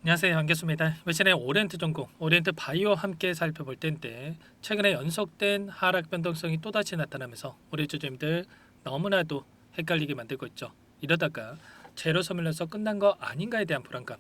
안녕하세요. 반갑습니다. 이번 시간에 오리엔트 전공, 오리엔트 바이오 함께 살펴볼 텐데 최근에 연속된 하락 변동성이 또다시 나타나면서 우리 주주님들 너무나도 헷갈리게 만들고 있죠. 이러다가 제로 서밀러서 끝난 거 아닌가에 대한 불안감,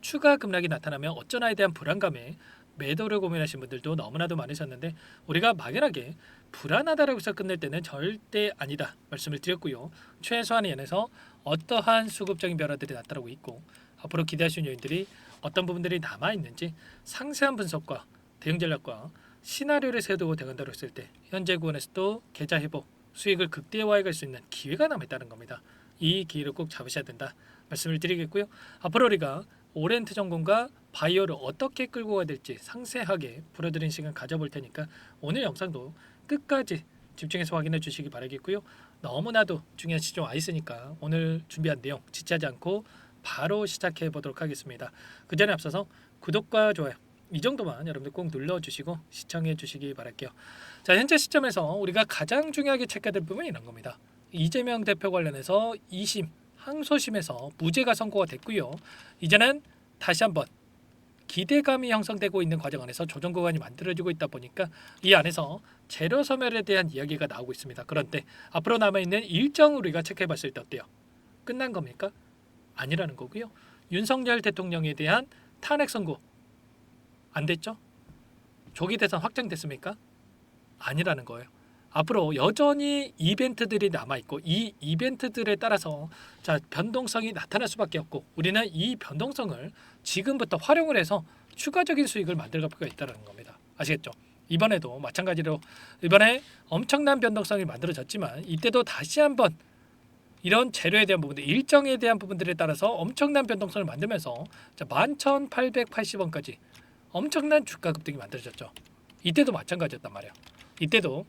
추가 급락이 나타나면 어쩌나에 대한 불안감에 매도를 고민하신 분들도 너무나도 많으셨는데 우리가 막연하게 불안하다라고 해서 끝낼 때는 절대 아니다 말씀을 드렸고요. 최소한의 연에서 어떠한 수급적인 변화들이 나타나고 있고 앞으로 기대하시는 요인들이 어떤 부분들이 남아있는지 상세한 분석과 대응 전략과 시나리오를 세우고 대응한다고 했을 때 현재 구간에서도 계좌 회복, 수익을 극대화해 갈 수 있는 기회가 남아있다는 겁니다. 이 기회를 꼭 잡으셔야 된다 말씀을 드리겠고요. 앞으로 우리가 오렌트 전공과 바이오를 어떻게 끌고 가야 될지 상세하게 풀어드리는 시간 가져볼 테니까 오늘 영상도 끝까지 집중해서 확인해 주시기 바라겠고요. 너무나도 중요한 시점 와 있으니까 오늘 준비한 내용 지체하지 않고 바로 시작해 보도록 하겠습니다. 그 전에 앞서서 구독과 좋아요 이 정도만 여러분들 꼭 눌러주시고 시청해 주시기 바랄게요. 자, 현재 시점에서 우리가 가장 중요하게 체크해야 될 부분이 이런 겁니다. 이재명 대표 관련해서 2심 항소심에서 무죄가 선고가 됐고요. 이제는 다시 한번 기대감이 형성되고 있는 과정 안에서 조정 구간이 만들어지고 있다 보니까 이 안에서 재료 소멸에 대한 이야기가 나오고 있습니다. 그런데 앞으로 남아있는 일정을 우리가 체크해 봤을 때 어때요? 끝난 겁니까? 아니라는 거고요. 윤석열 대통령에 대한 탄핵 선고 안 됐죠? 조기 대선 확정됐습니까? 아니라는 거예요. 앞으로 여전히 이벤트들이 남아 있고 이 이벤트들에 따라서 자 변동성이 나타날 수밖에 없고 우리는 이 변동성을 지금부터 활용을 해서 추가적인 수익을 만들어갈 필요가 있다는 겁니다. 아시겠죠? 이번에도 마찬가지로 이번에 엄청난 변동성이 만들어졌지만 이때도 다시 한번 이런 재료에 대한 부분들, 일정에 대한 부분들에 따라서 엄청난 변동성을 만들면서 11,880원까지 엄청난 주가 급등이 만들어졌죠. 이때도 마찬가지였단 말이에요. 이때도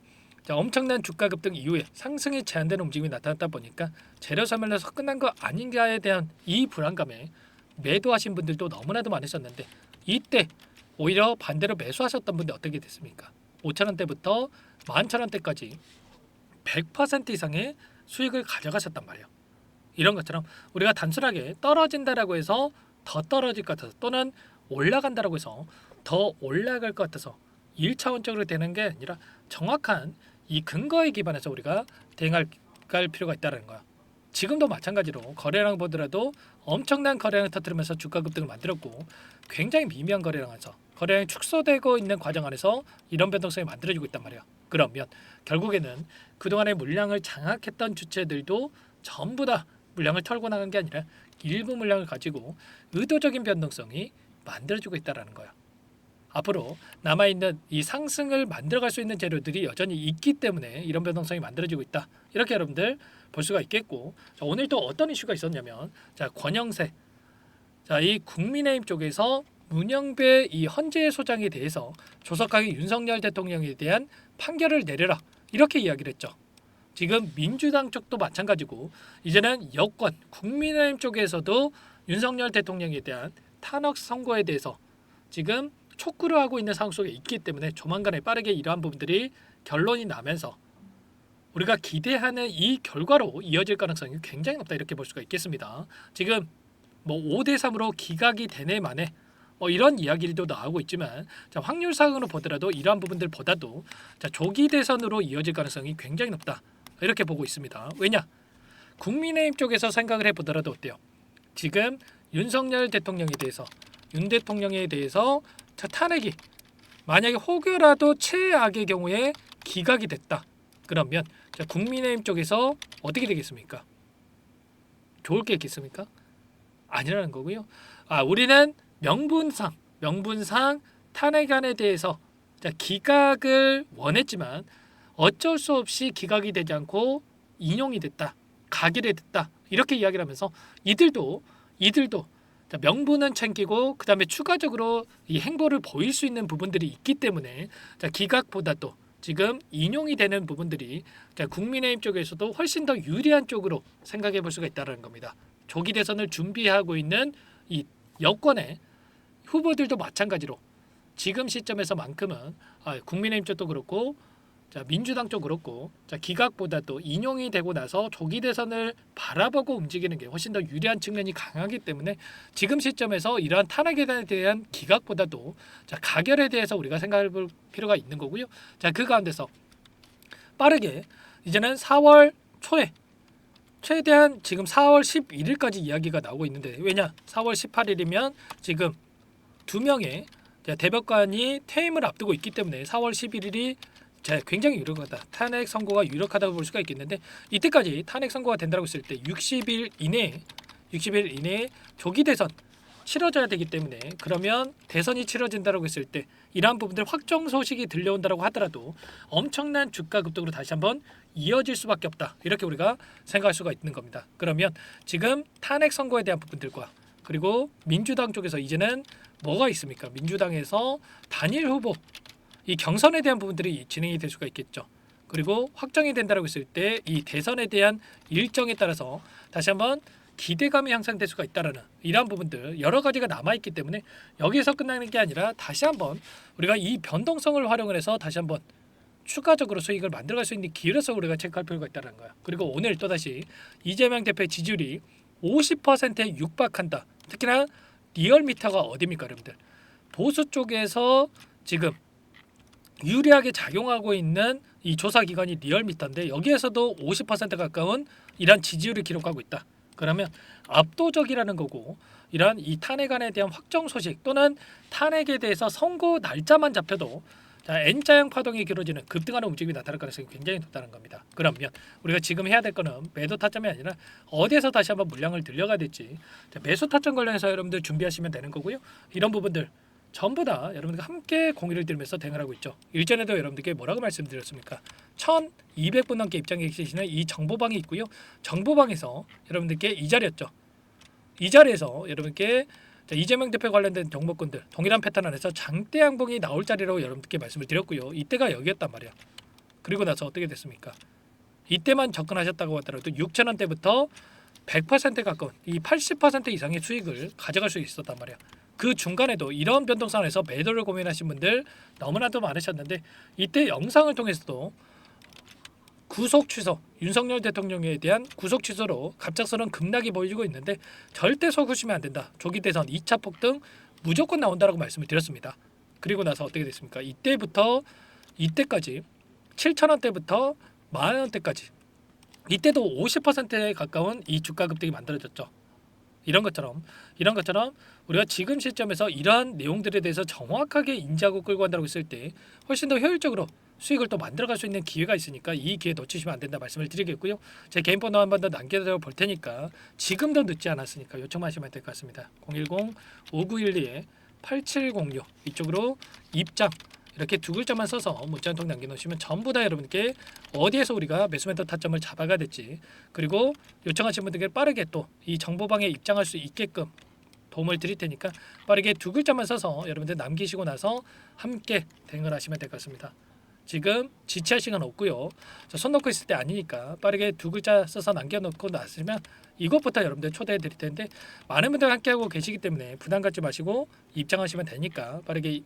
엄청난 주가 급등 이후에 상승이 제한되는 움직임이 나타났다 보니까 재료 소멸에서 끝난 거 아닌가에 대한 이 불안감에 매도하신 분들도 너무나도 많으셨는데 이때 오히려 반대로 매수하셨던 분들 어떻게 됐습니까? 5,000원대부터 11,000원대까지 100% 이상의 수익을 가져가셨단 말이에요. 이런 것처럼 우리가 단순하게 떨어진다라고 해서 더 떨어질 것 같아서 또는 올라간다라고 해서 더 올라갈 것 같아서 1차원적으로 되는 게 아니라 정확한 이 근거에 기반해서 우리가 대응할 필요가 있다는 거야. 지금도 마찬가지로 거래량 보더라도 엄청난 거래량을 터뜨리면서 주가 급등을 만들었고 굉장히 미미한 거래량에서 거래량이 축소되고 있는 과정 안에서 이런 변동성이 만들어지고 있단 말이야. 그러면 결국에는 그동안의 물량을 장악했던 주체들도 전부 다 물량을 털고 나간 게 아니라 일부 물량을 가지고 의도적인 변동성이 만들어지고 있다는 거야. 앞으로 남아있는 이 상승을 만들어갈 수 있는 재료들이 여전히 있기 때문에 이런 변동성이 만들어지고 있다. 이렇게 여러분들 볼 수가 있겠고 자, 오늘 또 어떤 이슈가 있었냐면 자, 권영세 자, 이 국민의힘 쪽에서 문영배 이 헌재 소장에 대해서 조석하기 윤석열 대통령에 대한 판결을 내려라 이렇게 이야기를 했죠. 지금 민주당 쪽도 마찬가지고 이제는 여권 국민의힘 쪽에서도 윤석열 대통령에 대한 탄핵 선고에 대해서 지금 촉구를 하고 있는 상황 속에 있기 때문에 조만간에 빠르게 이러한 부분들이 결론이 나면서 우리가 기대하는 이 결과로 이어질 가능성이 굉장히 높다 이렇게 볼 수가 있겠습니다. 지금 뭐 5대3으로 기각이 되네 마네 이런 이야기도 나오고 있지만 자, 확률상으로 보더라도 이러한 부분들보다도 자, 조기 대선으로 이어질 가능성이 굉장히 높다 이렇게 보고 있습니다. 왜냐? 국민의힘 쪽에서 생각을 해보더라도 어때요? 지금 윤석열 대통령에 대해서 윤 대통령에 대해서 자, 탄핵이 만약에 혹여라도 최악의 경우에 기각이 됐다. 그러면 자, 국민의힘 쪽에서 어떻게 되겠습니까? 좋을 게 있겠습니까? 아니라는 거고요. 우리는 명분상 탄핵안에 대해서 자, 기각을 원했지만 어쩔 수 없이 기각이 되지 않고 인용이 됐다. 가결이 됐다. 이렇게 이야기를 하면서 이들도 자, 명분은 챙기고 그다음에 추가적으로 이 행보를 보일 수 있는 부분들이 있기 때문에 자, 기각보다도 지금 인용이 되는 부분들이 자, 국민의힘 쪽에서도 훨씬 더 유리한 쪽으로 생각해 볼 수가 있다는 겁니다. 조기 대선을 준비하고 있는 이 여권의 후보들도 마찬가지로 지금 시점에서만큼은 국민의힘 쪽도 그렇고 자, 민주당 쪽 그렇고, 자, 기각보다도 인용이 되고 나서 조기 대선을 바라보고 움직이는 게 훨씬 더 유리한 측면이 강하기 때문에 지금 시점에서 이러한 탄핵에 대한 기각보다도 자, 가결에 대해서 우리가 생각해 볼 필요가 있는 거고요. 자, 그 가운데서 빠르게 이제는 4월 초에 최대한 지금 4월 11일까지 이야기가 나오고 있는데, 왜냐? 4월 18일이면 지금 두 명의 대법관이 퇴임을 앞두고 있기 때문에 4월 11일이 굉장히 유력하다. 탄핵 선고가 유력하다고 볼 수가 있겠는데, 이때까지 탄핵 선고가 된다고 했을 때 60일 이내에 조기 대선 치러져야 되기 때문에, 그러면 대선이 치러진다고 했을 때 이러한 부분들 확정 소식이 들려온다고 하더라도 엄청난 주가 급등으로 다시 한번 이어질 수밖에 없다. 이렇게 우리가 생각할 수가 있는 겁니다. 그러면 지금 탄핵 선고에 대한 부분들과 그리고 민주당 쪽에서 이제는 뭐가 있습니까? 민주당에서 단일 후보 이 경선에 대한 부분들이 진행이 될 수가 있겠죠. 그리고 확정이 된다고 했을 때 이 대선에 대한 일정에 따라서 다시 한번 기대감이 향상될 수가 있다라는 이러한 부분들 여러 가지가 남아있기 때문에 여기에서 끝나는 게 아니라 다시 한번 우리가 이 변동성을 활용을 해서 다시 한번 추가적으로 수익을 만들어갈 수 있는 기회로서 우리가 체크할 필요가 있다는 거야. 그리고 오늘 또다시 이재명 대표의 지지율이 50%에 육박한다. 특히나 리얼미터가 어디입니까, 여러분들? 보수 쪽에서 지금 유리하게 작용하고 있는 이 조사 기관이 리얼미터인데, 여기에서도 50% 가까운 이러한 지지율을 기록하고 있다. 그러면 압도적이라는 거고, 이러한 이 탄핵안에 대한 확정 소식 또는 탄핵에 대해서 선고 날짜만 잡혀도 N자형 파동이 길어지는 급등하는 움직임이 나타날 가능성이 굉장히 높다는 겁니다. 그러면 우리가 지금 해야 될 거는 매도 타점이 아니라 어디에서 다시 한번 물량을 들려가야 될지, 매수 타점 관련해서 여러분들 준비하시면 되는 거고요. 이런 부분들 전부 다 여러분들과 함께 공유를 드리면서 대응하고 있죠. 일전에도 여러분들께 뭐라고 말씀드렸습니까? 1200분 넘게 입장해 계시는 이 정보방이 있고요. 정보방에서 여러분들께 이 자리였죠. 이 자리에서 여러분께 이재명 대표 관련된 종목군들 동일한 패턴 안에서 장대 양봉이 나올 자리라고 여러분들께 말씀을 드렸고요. 이때가 여기였단 말이야. 그리고 나서 어떻게 됐습니까? 이때만 접근하셨다고 하더라도 6,000원대부터 100% 가까운 이 80% 이상의 수익을 가져갈 수 있었단 말이야. 그 중간에도 이런 변동선에서 매도를 고민하신 분들 너무나도 많으셨는데, 이때 영상을 통해서도 구속 취소, 윤석열 대통령에 대한 구속 취소로 갑작스러운 급락이 보여지고 있는데 절대 속으시면 안 된다. 조기 대선 2차 폭등 무조건 나온다라고 말씀을 드렸습니다. 그리고 나서 어떻게 됐습니까? 이때까지 7,000원대부터 10,000원대까지 이때도 50%에 가까운 이 주가 급등이 만들어졌죠. 이런 것처럼 우리가 지금 시점에서 이러한 내용들에 대해서 정확하게 인지하고 끌고 간다고 했을 때 훨씬 더 효율적으로 수익을 또 만들어갈 수 있는 기회가 있으니까 이 기회 놓치시면 안 된다 말씀을 드리겠고요. 제 개인 번호 한 번 더 남겨드려 볼 테니까 지금도 늦지 않았으니까 요청하시면 될 것 같습니다. 010-5912-8706 이쪽으로 입장 이렇게 두 글자만 써서 문자 한 통 남겨놓으시면 전부 다 여러분께 어디에서 우리가 매수매도 타점을 잡아가야 될지, 그리고 요청하신 분들께 빠르게 또 이 정보방에 입장할 수 있게끔 도움을 드릴 테니까 빠르게 두 글자만 써서 여러분들 남기시고 나서 함께 대응을 하시면 될 것 같습니다. 지금 지체할 시간 없고요. 손 놓고 있을 때 아니니까 빠르게 두 글자 써서 남겨놓고 나시면 이것부터 여러분들 초대해 드릴 텐데, 많은 분들 함께하고 계시기 때문에 부담 갖지 마시고 입장하시면 되니까 빠르게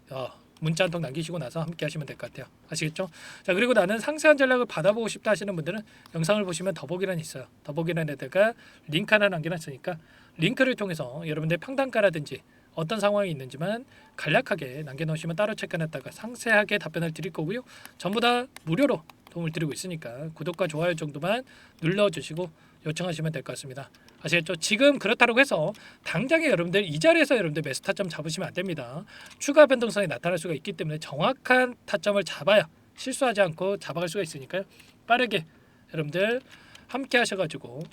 문자 한 통 남기시고 나서 함께 하시면 될 것 같아요. 아시겠죠? 자, 그리고 나는 상세한 전략을 받아보고 싶다 하시는 분들은 영상을 보시면 더보기란이 있어요. 더보기란에다가 링크 하나 남겨놨으니까 링크를 통해서 여러분들 평단가라든지 어떤 상황이 있는지만 간략하게 남겨놓으시면 따로 체크해놨다가 상세하게 답변을 드릴 거고요. 전부 다 무료로 도움을 드리고 있으니까 구독과 좋아요 정도만 눌러주시고 요청하시면 될 것 같습니다. 아시겠죠? 지금 그렇다고 해서 당장에 여러분들 이 자리에서 여러분들 매수 타점 잡으시면 안 됩니다. 추가 변동성이 나타날 수가 있기 때문에 정확한 타점을 잡아야 실수하지 않고 잡아갈 수가 있으니까요. 빠르게 여러분들 함께 하셔가지고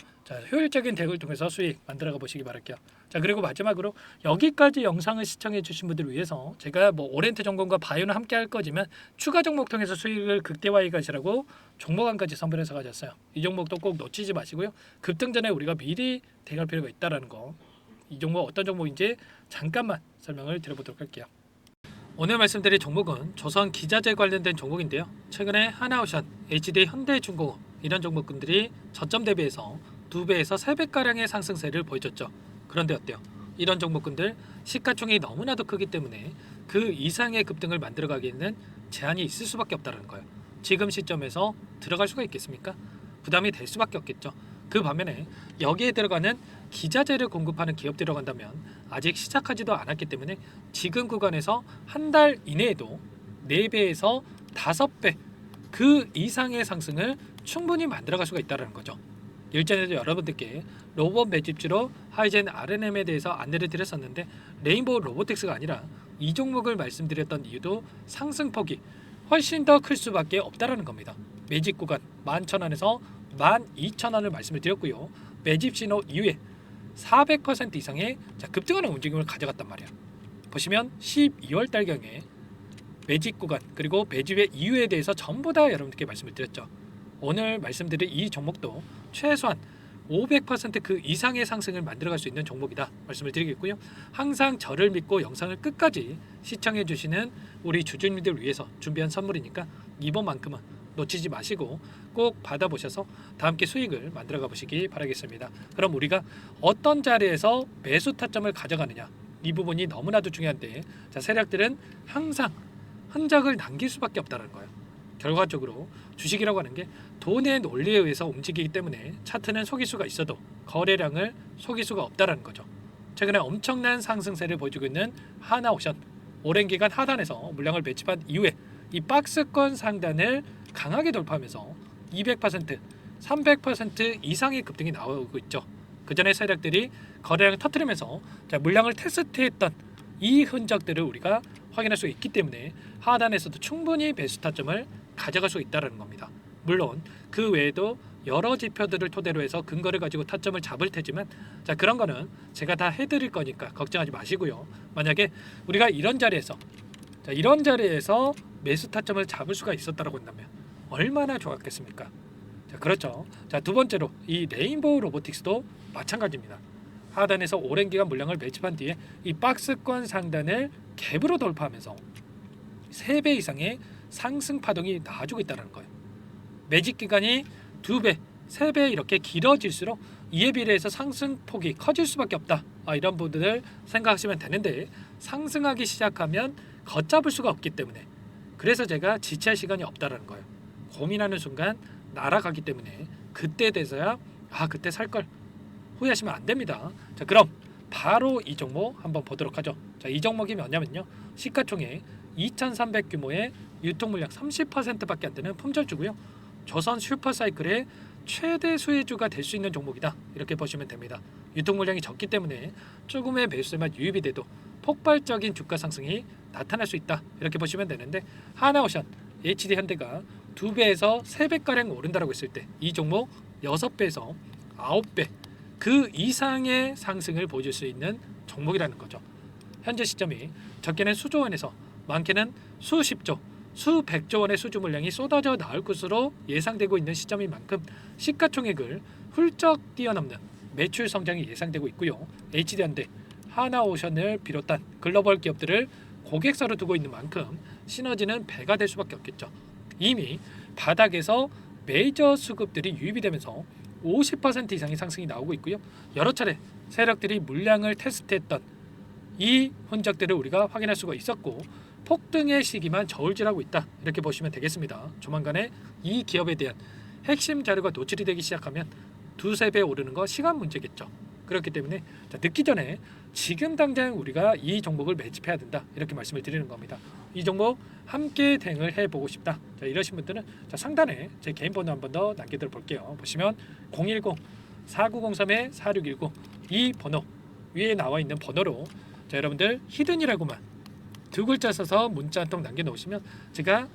효율적인 대응을 통해서 수익 만들어가 보시기 바랄게요. 자, 그리고 마지막으로 여기까지 영상을 시청해 주신 분들을 위해서 제가 오렌트 전공과 바이오는 함께 할 거지만 추가 종목 통해서 수익을 극대화해 가시라고 종목안까지 선별해서 가졌어요. 이 종목도 꼭 놓치지 마시고요. 급등 전에 우리가 미리 대응할 필요가 있다라는 거, 이 종목 어떤 종목인지 잠깐만 설명을 드려보도록 할게요. 오늘 말씀드릴 종목은 조선 기자재 관련된 종목인데요. 최근에 하나오션, HD 현대중공업 이런 종목군들이 저점 대비해서 2배에서 3배가량의 상승세를 보여줬죠. 그런데 어때요? 이런 종목군들 시가총액이 너무나도 크기 때문에 그 이상의 급등을 만들어가기에는 제한이 있을 수밖에 없다는 거예요. 지금 시점에서 들어갈 수가 있겠습니까? 부담이 될 수밖에 없겠죠. 그 반면에 여기에 들어가는 기자재를 공급하는 기업 들어간다면 아직 시작하지도 않았기 때문에 지금 구간에서 한 달 이내에도 4배에서 5배 그 이상의 상승을 충분히 만들어갈 수가 있다는 거죠. 일전에도 여러분들께 로봇 매집주로 하이젠 R&M에 대해서 안내를 드렸었는데 레인보우 로보틱스가 아니라 이 종목을 말씀드렸던 이유도 상승폭이 훨씬 더 클 수밖에 없다라는 겁니다. 매집 구간 11,000원에서 12,000원을 말씀을 드렸고요. 매집 신호 이후에 400% 이상의 급등하는 움직임을 가져갔단 말이야. 보시면 12월 달경에 매집 구간 그리고 매집의 이유에 대해서 전부 다 여러분들께 말씀을 드렸죠. 오늘 말씀드린 이 종목도 최소한 500%그 이상의 상승을 만들어갈 수 있는 종목이다 말씀을 드리겠고요. 항상 저를 믿고 영상을 끝까지 시청해 주시는 우리 주주님들 위해서 준비한 선물이니까 이번만큼은 놓치지 마시고 꼭 받아보셔서 다 함께 수익을 만들어가 보시기 바라겠습니다. 그럼 우리가 어떤 자리에서 매수 타점을 가져가느냐 이 부분이 너무나도 중요한데 세력들은 항상 흔적을 남길 수밖에 없다는 거예요. 결과적으로 주식이라고 하는 게 돈의 논리에 의해서 움직이기 때문에 차트는 속일 수가 있어도 거래량을 속일 수가 없다는 거죠. 최근에 엄청난 상승세를 보여주고 있는 하나오션 오랜 기간 하단에서 물량을 매집한 이후에 이 박스권 상단을 강하게 돌파하면서 200%, 300% 이상의 급등이 나오고 있죠. 그 전에 세력들이 거래량을 터뜨리면서 물량을 테스트했던 이 흔적들을 우리가 확인할 수 있기 때문에 하단에서도 충분히 매수 타점을 가져갈 수 있다는 겁니다. 물론 그 외에도 여러 지표들을 토대로 해서 근거를 가지고 타점을 잡을 테지만 그런 거는 제가 다 해드릴 거니까 걱정하지 마시고요. 만약에 우리가 이런 자리에서 매수 타점을 잡을 수가 있었다고 한다면 얼마나 좋았겠습니까? 그렇죠. 두 번째로 이 레인보우 로보틱스도 마찬가지입니다. 하단에서 오랜 기간 물량을 매집한 뒤에 이 박스권 상단을 갭으로 돌파하면서 3배 이상의 상승 파동이 나와주고 있다는 거예요. 매집 기간이 2배, 3배 이렇게 길어질수록 이에 비례해서 상승폭이 커질 수밖에 없다. 이런 부분을 생각하시면 되는데 상승하기 시작하면 걷잡을 수가 없기 때문에 그래서 제가 지체할 시간이 없다는 거예요. 고민하는 순간 날아가기 때문에 그때 돼서야 그때 살 걸 후회하시면 안 됩니다. 그럼 바로 이 종목 한번 보도록 하죠. 이 종목이 뭐냐면요. 시가총액 2,300 규모의 유통 물량 30%밖에 안 되는 품절주고요. 조선 슈퍼사이클의 최대 수혜주가 될 수 있는 종목이다. 이렇게 보시면 됩니다. 유통 물량이 적기 때문에 조금의 매수세만 유입이 돼도 폭발적인 주가 상승이 나타날 수 있다. 이렇게 보시면 되는데 하나오션, HD현대가 2배에서 3배가량 오른다라고 했을 때 이 종목 6배에서 9배 그 이상의 상승을 보여줄 수 있는 종목이라는 거죠. 현재 시점이 적게는 수조 원에서 많게는 수십조, 수백조 원의 수주 물량이 쏟아져 나올 것으로 예상되고 있는 시점인 만큼 시가총액을 훌쩍 뛰어넘는 매출 성장이 예상되고 있고요. HD현대, 하나오션을 비롯한 글로벌 기업들을 고객사로 두고 있는 만큼 시너지는 배가 될 수밖에 없겠죠. 이미 바닥에서 메이저 수급들이 유입이 되면서 50% 이상의 상승이 나오고 있고요. 여러 차례 세력들이 물량을 테스트했던 이 흔적들을 우리가 확인할 수가 있었고 폭등의 시기만 저울질하고 있다. 이렇게 보시면 되겠습니다. 조만간에 이 기업에 대한 핵심 자료가 노출이 되기 시작하면 2-3배 오르는 거 시간 문제겠죠. 그렇기 때문에 늦기 전에 지금 당장 우리가 이 종목을 매집해야 된다. 이렇게 말씀을 드리는 겁니다. 이 종목 함께 대응을 해보고 싶다. 이러신 분들은 상단에 제 개인 번호 한 번 더 남겨드려 볼게요. 보시면 010-4903-4619 이 번호 위에 나와 있는 번호로 여러분들 히든이라고만 2글자 써서 문자 한 통 남겨놓으시면 제가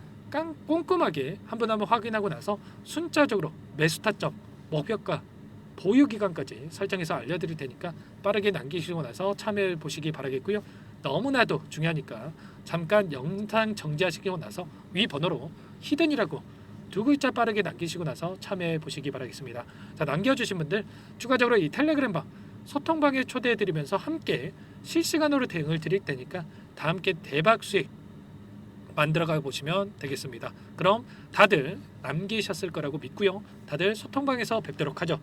꼼꼼하게 한 번 확인하고 나서 순차적으로 매수 타점, 목표가, 보유 기간까지 설정해서 알려드릴 테니까 빠르게 남기시고 나서 참여해 보시기 바라겠고요. 너무나도 중요하니까 잠깐 영상 정지하시고 나서 위 번호로 히든이라고 2글자 빠르게 남기시고 나서 참여해 보시기 바라겠습니다. 남겨주신 분들 추가적으로 이 텔레그램방 소통방에 초대해 드리면서 함께 실시간으로 대응을 드릴 테니까 다 함께 대박 수익 만들어가 보시면 되겠습니다. 그럼 다들 남기셨을 거라고 믿고요. 다들 소통방에서 뵙도록 하죠.